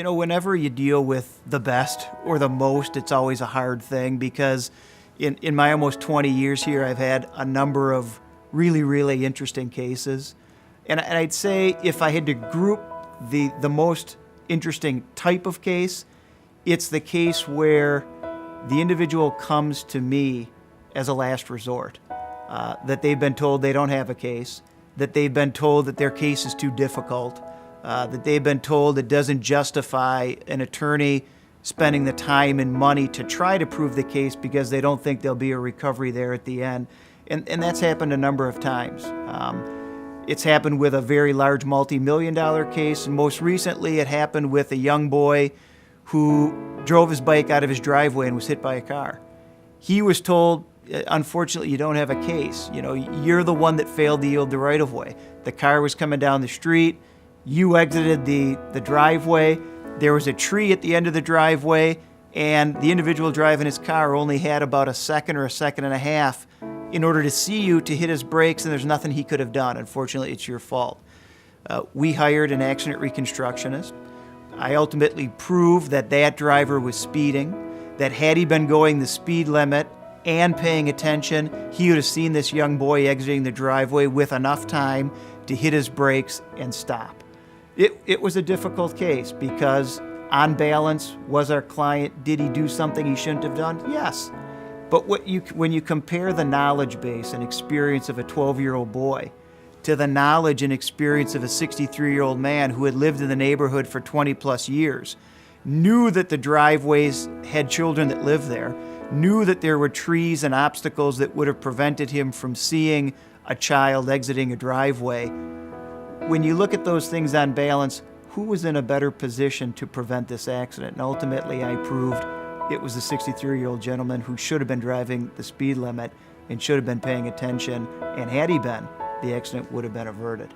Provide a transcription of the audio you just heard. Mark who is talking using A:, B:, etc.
A: Whenever you deal with the best or the most, it's always a hard thing because in my almost 20 years here, I've had a number of really, really interesting cases. And I'd say if I had to group the most interesting type of case, it's the case where the individual comes to me as a last resort, that they've been told they don't have a case, that they've been told that their case is too difficult, that they've been told it doesn't justify an attorney spending the time and money to try to prove the case because they don't think there'll be a recovery there at the end. And that's happened a number of times. It's happened with a very large multi-million-dollar case, and most recently it happened with a young boy who drove his bike out of his driveway and was hit by a car. He was told, unfortunately, you don't have a case. You're the one that failed to yield the right-of-way. The car was coming down the street. You exited the driveway. There was a tree at the end of the driveway, and the individual driving his car only had about a second or a second and a half in order to see you to hit his brakes, and there's nothing he could have done. Unfortunately, it's your fault. We hired an accident reconstructionist. I ultimately proved that driver was speeding, that had he been going the speed limit and paying attention, he would have seen this young boy exiting the driveway with enough time to hit his brakes and stop. It was a difficult case because, on balance, was our client, did he do something he shouldn't have done? Yes. But when you compare the knowledge base and experience of a 12-year-old boy to the knowledge and experience of a 63-year-old man who had lived in the neighborhood for 20-plus years, knew that the driveways had children that lived there, knew that there were trees and obstacles that would have prevented him from seeing a child exiting a driveway, when you look at those things on balance, who was in a better position to prevent this accident? And ultimately, I proved it was the 63-year-old gentleman who should have been driving the speed limit and should have been paying attention, and had he been, the accident would have been averted.